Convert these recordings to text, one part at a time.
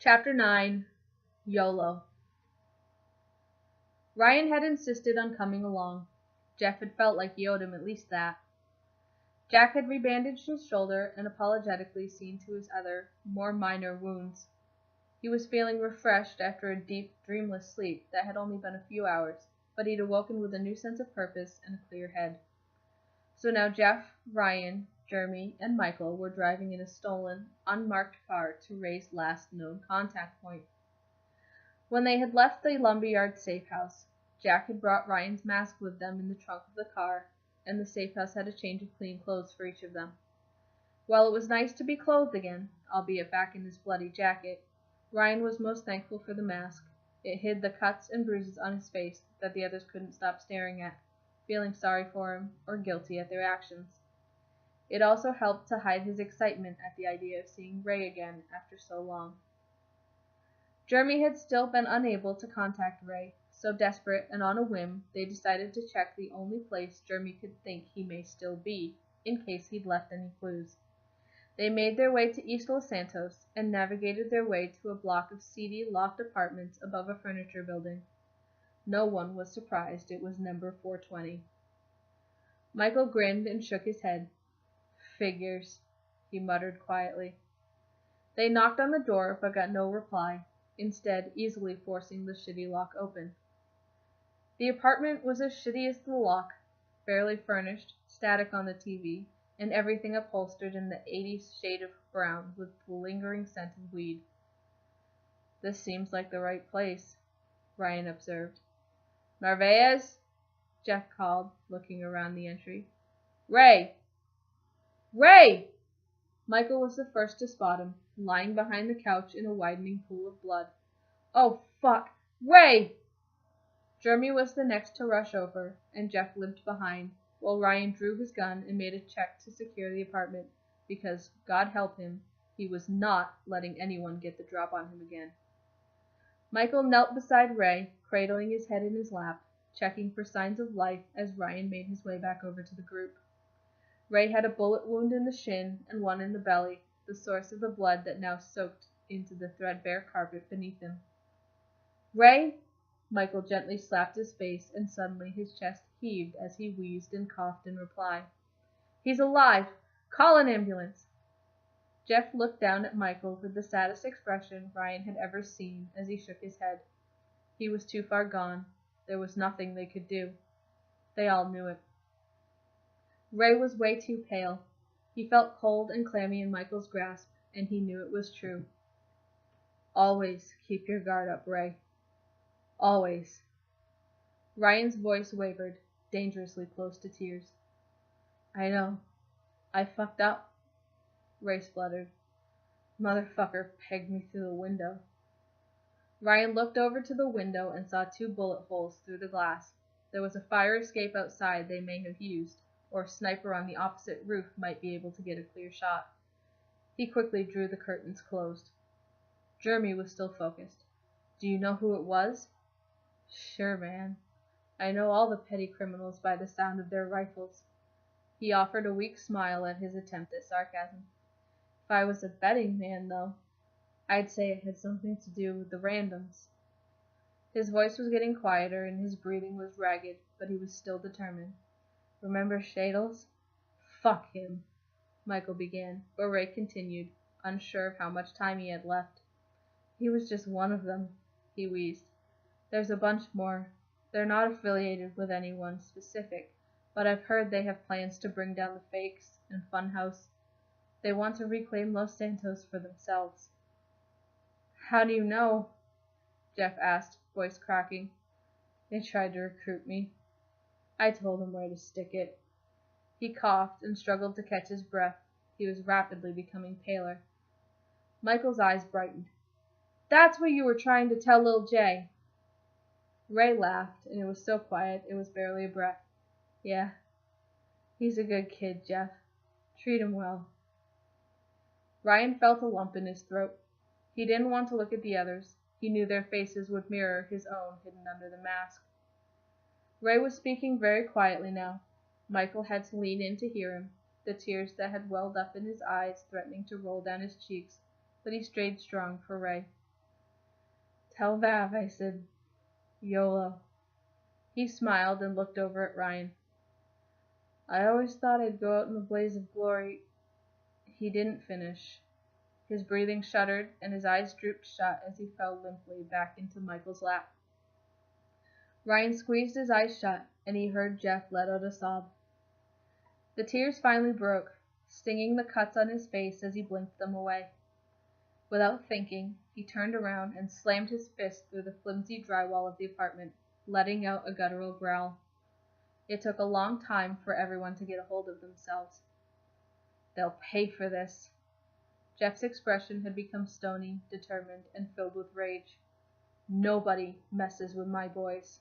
Chapter 9 YOLO. Ryan had insisted on coming along. Jeff had felt like he owed him at least that. Jack had rebandaged his shoulder and apologetically seen to his other, more minor wounds. He was feeling refreshed after a deep, dreamless sleep that had only been a few hours, but he'd awoken with a new sense of purpose and a clear head. So now Jeff, Ryan, Jeremy, and Michael were driving in a stolen, unmarked car to Ray's last known contact point. When they had left the lumberyard safe house, Jack had brought Ryan's mask with them in the trunk of the car, and the safe house had a change of clean clothes for each of them. While it was nice to be clothed again, albeit back in his bloody jacket, Ryan was most thankful for the mask. It hid the cuts and bruises on his face that the others couldn't stop staring at, feeling sorry for him or guilty at their actions. It also helped to hide his excitement at the idea of seeing Ray again after so long. Jeremy had still been unable to contact Ray, so desperate and on a whim, they decided to check the only place Jeremy could think he may still be, in case he'd left any clues. They made their way to East Los Santos and navigated their way to a block of seedy loft apartments above a furniture building. No one was surprised it was number 420. Michael grinned and shook his head. Figures, he muttered quietly. They knocked on the door but got no reply, instead easily forcing the shitty lock open. The apartment was as shitty as the lock, barely furnished, static on the TV, and everything upholstered in the 80s shade of brown with the lingering scent of weed. This seems like the right place, Ryan observed. Narvaez? Jeff called, looking around the entry. Ray! Ray! Michael was the first to spot him, lying behind the couch in a widening pool of blood. Oh, fuck! Ray! Jeremy was the next to rush over, and Jeff limped behind, while Ryan drew his gun and made a check to secure the apartment, because, God help him, he was not letting anyone get the drop on him again. Michael knelt beside Ray, cradling his head in his lap, checking for signs of life as Ryan made his way back over to the group. Ray had a bullet wound in the shin and one in the belly, the source of the blood that now soaked into the threadbare carpet beneath him. Ray! Michael gently slapped his face, and suddenly his chest heaved as he wheezed and coughed in reply. He's alive! Call an ambulance! Jeff looked down at Michael with the saddest expression Ryan had ever seen as he shook his head. He was too far gone. There was nothing they could do. They all knew it. Ray was way too pale. He felt cold and clammy in Michael's grasp, and he knew it was true. Always keep your guard up, Ray. Always. Ryan's voice wavered, dangerously close to tears. I know. I fucked up, Ray spluttered. Motherfucker pegged me through the window. Ryan looked over to the window and saw 2 bullet holes through the glass. There was a fire escape outside they may have used, or a sniper on the opposite roof might be able to get a clear shot. He quickly drew the curtains closed. Jeremy was still focused. Do you know who it was? Sure, man. I know all the petty criminals by the sound of their rifles. He offered a weak smile at his attempt at sarcasm. If I was a betting man, though, I'd say it had something to do with the randoms. His voice was getting quieter and his breathing was ragged, but he was still determined. Remember Shadles? Fuck him, Michael began, but Ray continued, unsure of how much time he had left. He was just one of them, he wheezed. There's a bunch more. They're not affiliated with anyone specific, but I've heard they have plans to bring down the fakes and Funhouse. They want to reclaim Los Santos for themselves. How do you know? Jeff asked, voice cracking. They tried to recruit me. I told them where to stick it. He coughed and struggled to catch his breath. He was rapidly becoming paler. Michael's eyes brightened. That's what you were trying to tell Lil J. Ray laughed, and it was so quiet it was barely a breath. Yeah. He's a good kid, Jeff. Treat him well. Ryan felt a lump in his throat. He didn't want to look at the others. He knew their faces would mirror his own hidden under the mask. Ray was speaking very quietly now. Michael had to lean in to hear him, the tears that had welled up in his eyes threatening to roll down his cheeks, but he stayed strong for Ray. Tell Vav I said YOLO. He smiled and looked over at Ryan. I always thought I'd go out in a blaze of glory. He didn't finish. His breathing shuddered, and his eyes drooped shut as he fell limply back into Michael's lap. Ryan squeezed his eyes shut, and he heard Jeff let out a sob. The tears finally broke, stinging the cuts on his face as he blinked them away. Without thinking, he turned around and slammed his fist through the flimsy drywall of the apartment, letting out a guttural growl. It took a long time for everyone to get a hold of themselves. They'll pay for this. Jeff's expression had become stony, determined, and filled with rage. Nobody messes with my boys.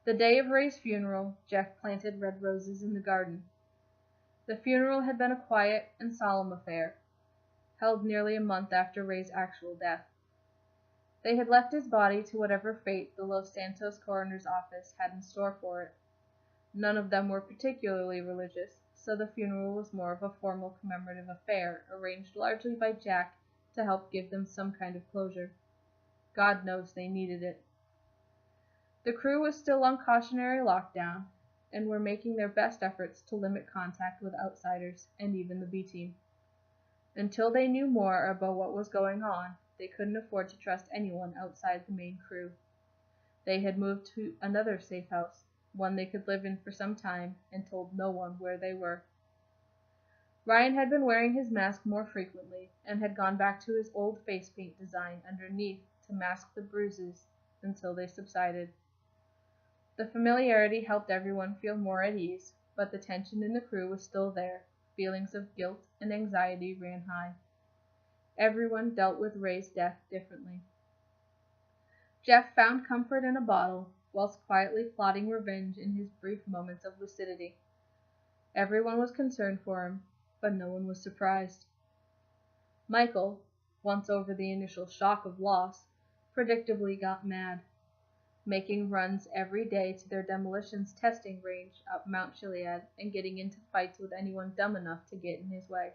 The day of Ray's funeral, Jeff planted red roses in the garden. The funeral had been a quiet and solemn affair, held nearly a month after Ray's actual death. They had left his body to whatever fate the Los Santos coroner's office had in store for it. None of them were particularly religious, so the funeral was more of a formal commemorative affair, arranged largely by Jack to help give them some kind of closure. God knows they needed it. The crew was still on cautionary lockdown, and were making their best efforts to limit contact with outsiders and even the B-team. Until they knew more about what was going on, they couldn't afford to trust anyone outside the main crew. They had moved to another safe house, one they could live in for some time, and told no one where they were. Ryan had been wearing his mask more frequently, and had gone back to his old face paint design underneath to mask the bruises until they subsided. The familiarity helped everyone feel more at ease, but the tension in the crew was still there. Feelings of guilt and anxiety ran high. Everyone dealt with Ray's death differently. Jeff found comfort in a bottle, whilst quietly plotting revenge in his brief moments of lucidity. Everyone was concerned for him, but no one was surprised. Michael, once over the initial shock of loss, predictably got mad, making runs every day to their demolitions testing range up Mount Chiliad and getting into fights with anyone dumb enough to get in his way.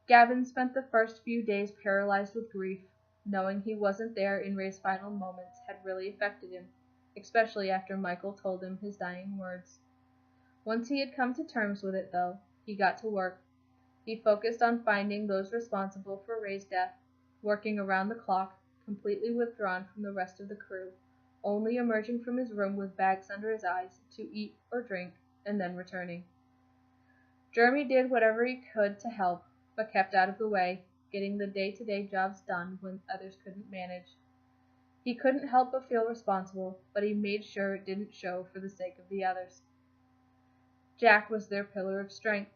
Gavin spent the first few days paralyzed with grief. Knowing he wasn't there in Ray's final moments had really affected him, especially after Michael told him his dying words. Once he had come to terms with it, though, he got to work. He focused on finding those responsible for Ray's death, working around the clock, completely withdrawn from the rest of the crew, only emerging from his room with bags under his eyes to eat or drink, and then returning. Jeremy did whatever he could to help, but kept out of the way, getting the day-to-day jobs done when others couldn't manage. He couldn't help but feel responsible, but he made sure it didn't show for the sake of the others. Jack was their pillar of strength.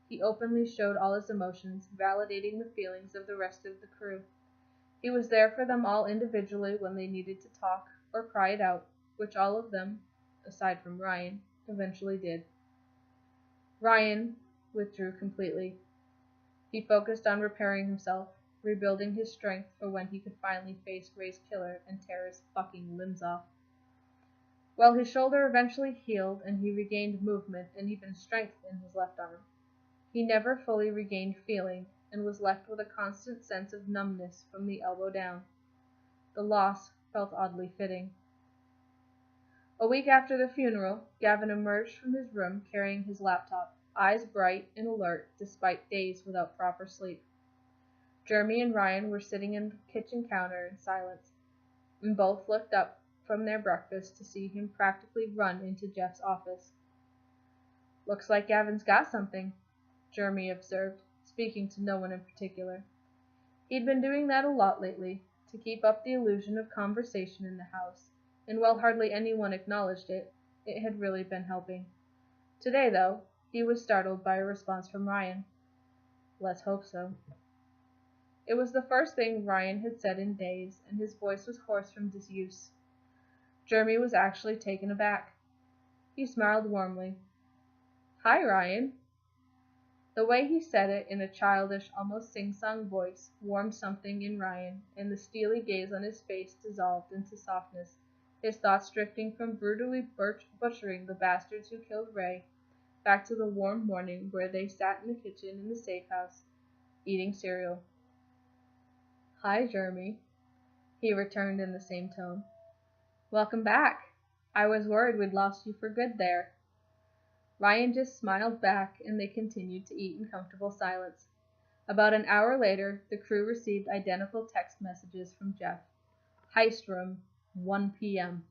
He openly showed all his emotions, validating the feelings of the rest of the crew. He was there for them all individually when they needed to talk or cry it out, which all of them, aside from Ryan, eventually did. Ryan withdrew completely. He focused on repairing himself, rebuilding his strength for when he could finally face Ray's killer and tear his fucking limbs off. While his shoulder eventually healed and he regained movement and even strength in his left arm, he never fully regained feeling and was left with a constant sense of numbness from the elbow down. The loss felt oddly fitting. A week after the funeral, Gavin emerged from his room carrying his laptop, eyes bright and alert despite days without proper sleep. Jeremy and Ryan were sitting in the kitchen counter in silence, and both looked up from their breakfast to see him practically run into Jeff's office. Looks like Gavin's got something, Jeremy observed, speaking to no one in particular. He'd been doing that a lot lately, to keep up the illusion of conversation in the house, and while hardly anyone acknowledged it, it had really been helping. Today, though, he was startled by a response from Ryan. Let's hope so. It was the first thing Ryan had said in days, and his voice was hoarse from disuse. Jeremy was actually taken aback. He smiled warmly. Hi, Ryan. The way he said it in a childish, almost sing-song voice warmed something in Ryan, and the steely gaze on his face dissolved into softness, his thoughts drifting from brutally butchering the bastards who killed Ray back to the warm morning where they sat in the kitchen in the safe house, eating cereal. Hi, Jeremy, he returned in the same tone. Welcome back. I was worried we'd lost you for good there. Ryan just smiled back, and they continued to eat in comfortable silence. About an hour later, the crew received identical text messages from Jeff. Heist room, 1 p.m.